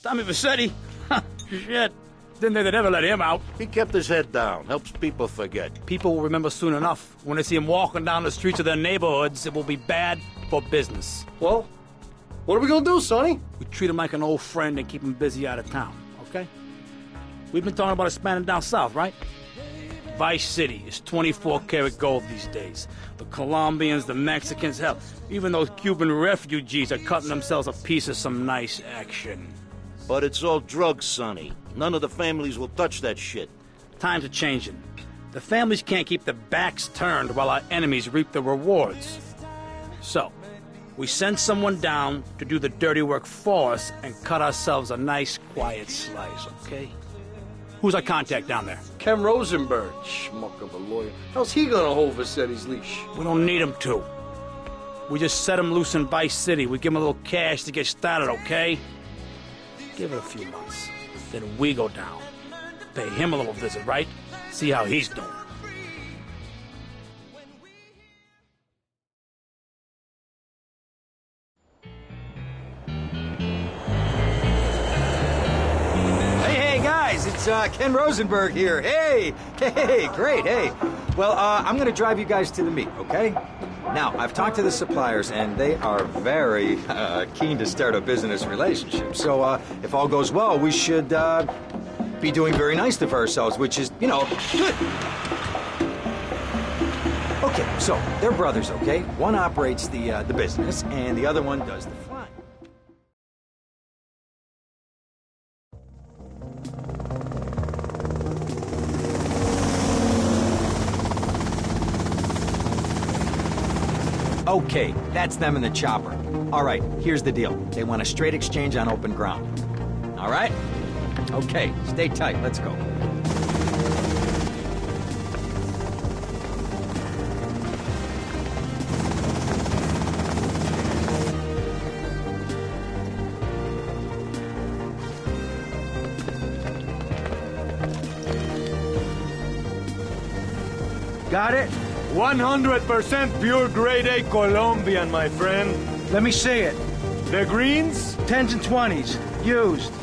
Tommy Vassetti? Shit. Didn't think they'd ever let him out. He kept his head down. Helps people forget. People will remember soon enough. When they see him walking down the streets of their neighborhoods, it will be bad for business. Well, what are we gonna do, Sonny? We treat him like an old friend and keep him busy out of town, okay? We've been talking about expanding down south, right? Vice City is 24-karat gold these days. The Colombians, the Mexicans, hell, even those Cuban refugees are cutting themselves a piece of some nice action. But it's all drugs, Sonny. None of the families will touch that shit. Times are changing. The families can't keep their backs turned while our enemies reap the rewards. So, we send someone down to do the dirty work for us and cut ourselves a nice, quiet slice, okay? Who's our contact down there? Ken Rosenberg, schmuck of a lawyer. How's he gonna hold Vassetti's leash? We don't need him to. We just set him loose in Vice City. We give him a little cash to get started, okay? Give it a few months. Then we go down. Pay him a little visit, right? See how he's doing. Hey, guys, it's Ken Rosenberg here. Hey, great, hey. Well, I'm gonna drive you guys to the meet, okay? Now, I've talked to the suppliers, and they are very keen to start a business relationship. So, if all goes well, we should be doing very nicely for ourselves, which is, good. Okay, so they're brothers, okay? One operates the business, and the other one does the flying. Okay, that's them in the chopper. All right, here's the deal. They want a straight exchange on open ground. All right? Okay, stay tight. Let's go. Got it? 100% pure grade A Colombian, my friend. Let me see it. The greens? 10s and 20s. Used.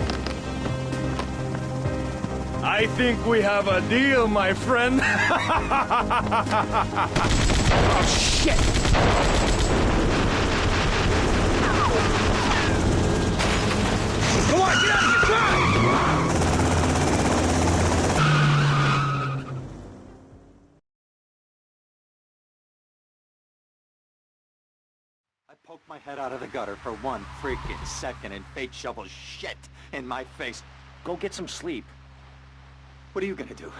I think we have a deal, my friend. Oh, shit! Come on, get out of here! Drive! I poked my head out of the gutter for 1 freaking second and fate shovels shit in my face. Go get some sleep. What are you gonna do?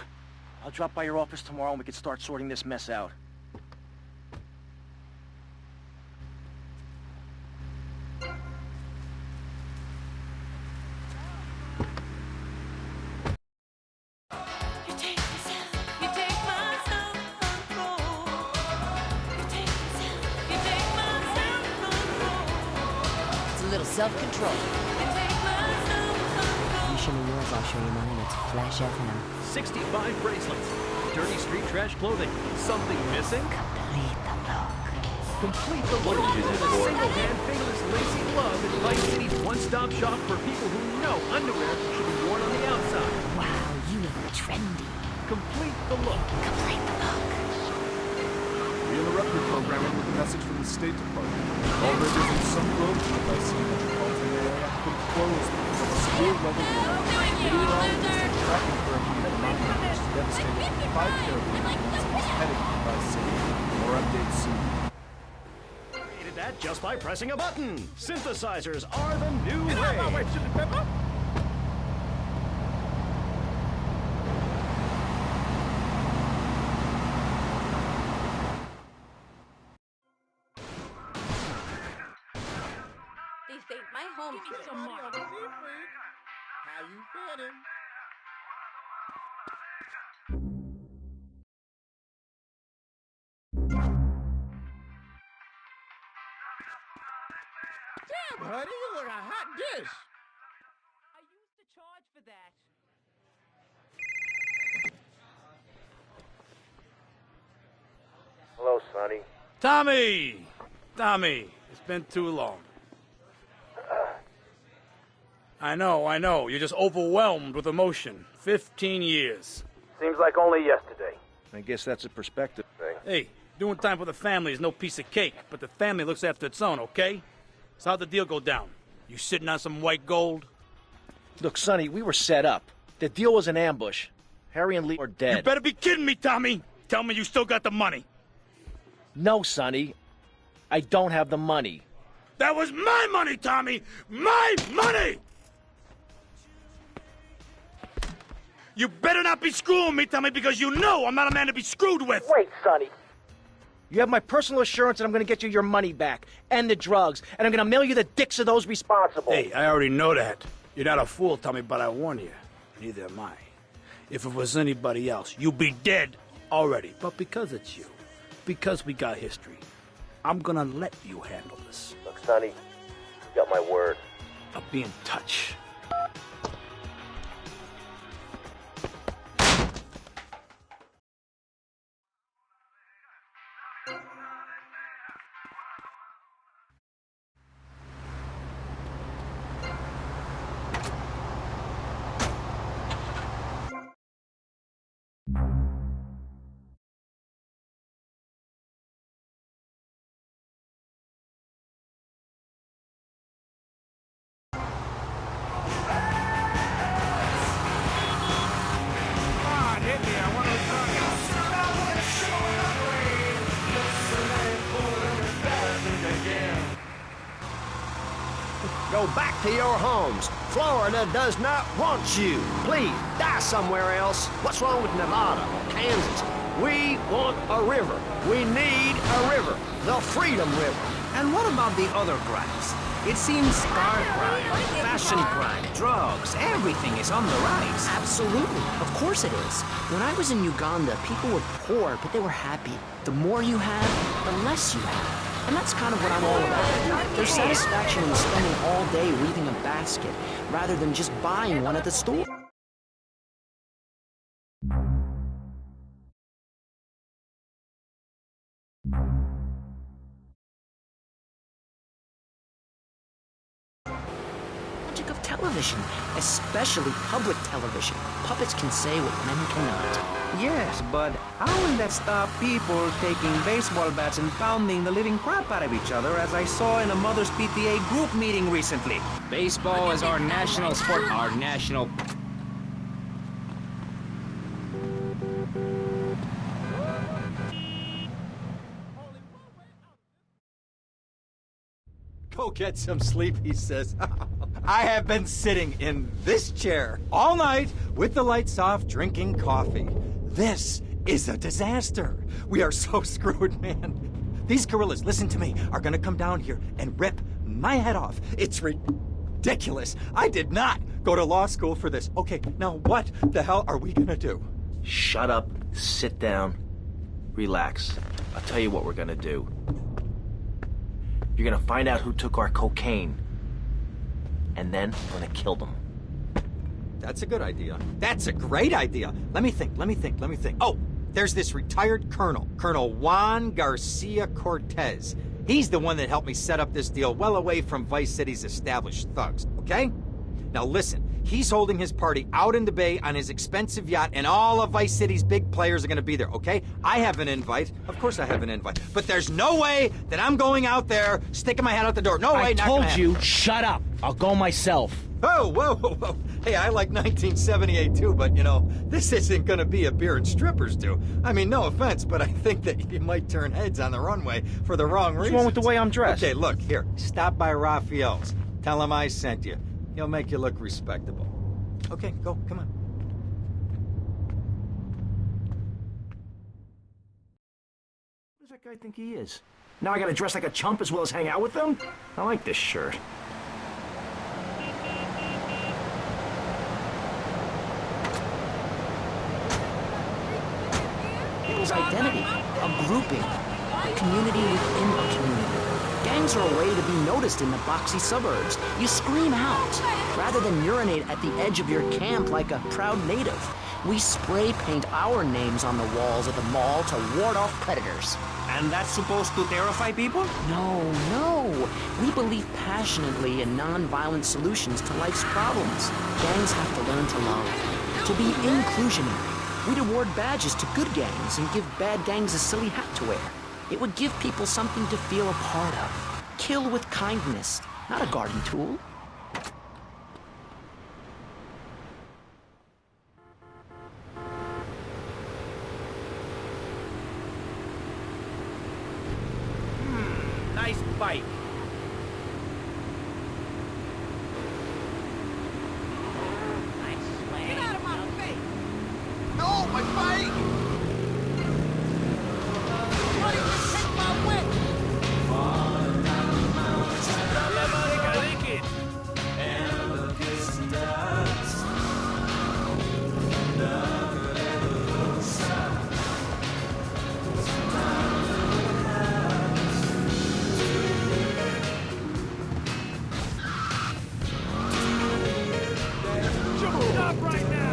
I'll drop by your office tomorrow and we can start sorting this mess out. Self-control. You show me yours, I'll show you mine. It's Flash FM. 65 bracelets. Dirty street trash clothing. Something missing? Complete the look with a single-hand fingerless lacy glove at Vice City's one-stop shop for people who know underwear should be worn on the outside. Wow, you look trendy. Complete the look. Complete the look. We interrupt your programming with a message from the State Department. All rivers and some roads in the Vice City metropolitan area have been closed because of a severe weather warning. Meteorologists are tracking hurricane at Mount which is devastating 5 Caribbean islands and is heading to Vice City. More updates soon. Created that just by pressing a button. Synthesizers are the new way. This ain't my home. Give me some more. How you feeling? Damn, honey, you look a hot dish. I used to charge for that. Hello, Sonny. Tommy! Tommy, it's been too long. I know. You're just overwhelmed with emotion. 15 years. Seems like only yesterday. I guess that's a perspective thing. Hey, doing time for the family is no piece of cake, but the family looks after its own, okay? So how'd the deal go down? You sitting on some white gold? Look, Sonny, we were set up. The deal was an ambush. Harry and Lee are dead. You better be kidding me, Tommy! Tell me you still got the money. No, Sonny. I don't have the money. That was my money, Tommy! My money! You better not be screwing me, Tommy, because you know I'm not a man to be screwed with! Wait, Sonny. You have my personal assurance that I'm going to get you your money back, and the drugs, and I'm going to mail you the dicks of those responsible. Hey, I already know that. You're not a fool, Tommy, but I warn you. Neither am I. If it was anybody else, you'd be dead already. But because it's you, because we got history, I'm gonna let you handle this. Look, Sonny, you got my word. I'll be in touch. Go back to your homes. Florida does not want you. Please, die somewhere else. What's wrong with Nevada or Kansas? We want a river. We need a river. The Freedom River. And what about the other crimes? It seems car crime, fashion crime, drugs, everything is on the rise. Absolutely. Of course it is. When I was in Uganda, people were poor, but they were happy. The more you have, the less you have. And that's kind of what I'm all about. There's satisfaction in spending all day weaving a basket, rather than just buying one at the store. Magic of television, especially public television. Puppets can say what men cannot. Yes, but how will that stop people taking baseball bats and pounding the living crap out of each other, as I saw in a Mother's PTA group meeting recently? Baseball is our national sport, our national... Go get some sleep, he says. I have been sitting in this chair all night with the lights off, drinking coffee. This is a disaster. We are so screwed, man. These gorillas, listen to me, are gonna come down here and rip my head off. It's ridiculous. I did not go to law school for this. Okay, now what the hell are we gonna do? Shut up, sit down, relax. I'll tell you what we're gonna do. You're gonna find out who took our cocaine. And then we're gonna kill them. That's a good idea. That's a great idea. Let me think. Oh, there's this retired colonel, Colonel Juan Garcia Cortez. He's the one that helped me set up this deal well away from Vice City's established thugs, okay? Now listen, he's holding his party out in the bay on his expensive yacht, and all of Vice City's big players are gonna be there, okay? I have an invite. Of course I have an invite. But there's no way that I'm going out there, sticking my head out the door. No way, I not told gonna you, happen. shut up. I'll go myself. Oh, whoa. Hey, I like 1978 too, but you know, this isn't gonna be a beer and strippers do. I mean, no offense, but I think that you might turn heads on the runway for the wrong reasons. What's wrong with the way I'm dressed? Okay, look, here, stop by Raphael's. Tell him I sent you. He'll make you look respectable. Okay, go, come on. Who does that guy think he is? Now I gotta dress like a chump as well as hang out with them? I like this shirt. People's identity, a grouping, a community within a community. Gangs are a way to be noticed in the boxy suburbs. You scream out, rather than urinate at the edge of your camp like a proud native. We spray paint our names on the walls of the mall to ward off predators. And that's supposed to terrify people? No. We believe passionately in non-violent solutions to life's problems. Gangs have to learn to love, to be inclusionary. We'd award badges to good gangs and give bad gangs a silly hat to wear. It would give people something to feel a part of. Kill with kindness, not a garden tool. Nice bike. Get out of my face! No, my bike! Why did you take my whip? Stop right now!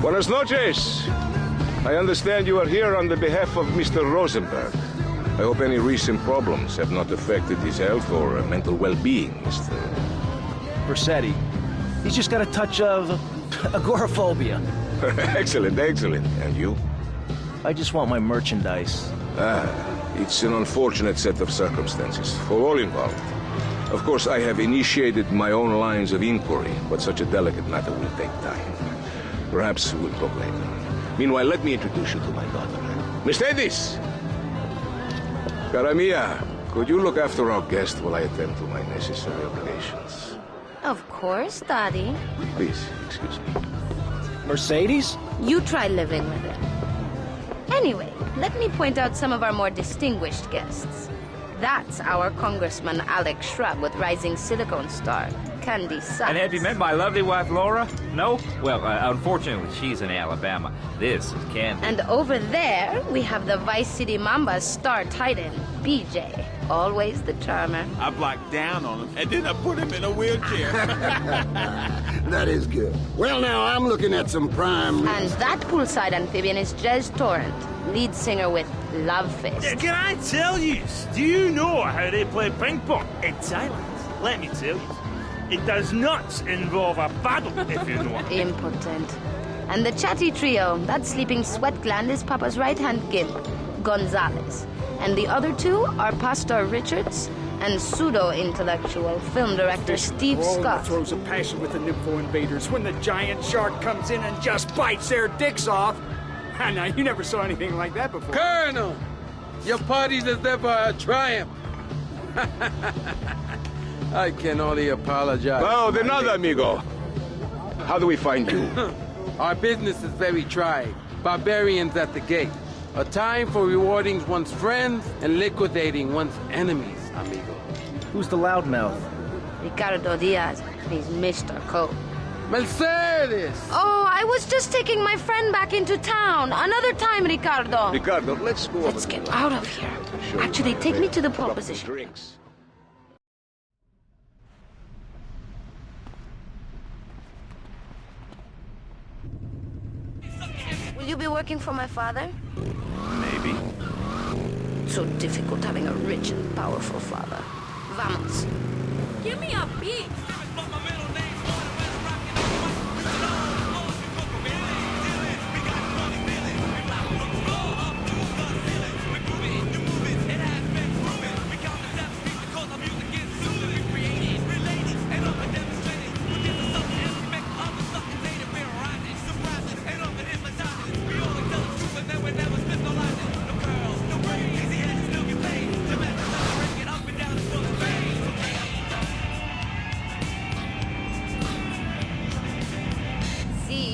Buenas noches. I understand you are here on the behalf of Mr. Rosenberg. I hope any recent problems have not affected his health or mental well-being, Mr. Versetti. He's just got a touch of agoraphobia. Excellent. And you? I just want my merchandise. It's an unfortunate set of circumstances for all involved. Of course, I have initiated my own lines of inquiry, but such a delicate matter will take time. Perhaps we'll talk later. Meanwhile, let me introduce you to my daughter. Mercedes! Cara mia, could you look after our guest while I attend to my necessary obligations? Of course, Daddy. Please, excuse me. Mercedes? You try living with it. Anyway, let me point out some of our more distinguished guests. That's our Congressman Alex Shrub with Rising Silicone Star, Candy Sykes. And have you met my lovely wife, Laura? No? Well, unfortunately, she's in Alabama. This is Candy. And over there, we have the Vice City Mamba's star titan, BJ. Always the charmer. I blocked down on him, and then I put him in a wheelchair. That is good. Well, now, I'm looking at some prime... And that poolside amphibian is Jez Torrent, lead singer with Love Fist. Yeah, can I tell you? Do you know how they play ping pong in Thailand? Let me tell you. It does not involve a paddle, if you know what. Impotent. And the chatty trio, that sleeping sweat gland is Papa's right-hand gimp, Gonzalez. And the other two are Pastor Richards and pseudo-intellectual film director Steve Scott. Throws a passion with the nympho invaders when the giant shark comes in and just bites their dicks off. Now, you never saw anything like that before. Colonel, your party is never a triumph. I can only apologize. Oh, de nada, amigo. How do we find you? Our business is very trying. Barbarians at the gate. A time for rewarding one's friends and liquidating one's enemies, amigo. Who's the loudmouth? Ricardo Diaz. He's Mr. Cole. Mercedes! Oh, I was just taking my friend back into town. Another time, Ricardo. Ricardo, let's go. Let's get out of here. Actually, take me to the pole position. Drinks. Will you be working for my father? Maybe. So difficult having a rich and powerful father. Vamos. Give me a beat.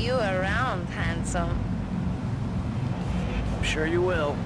you around, handsome. I'm sure you will.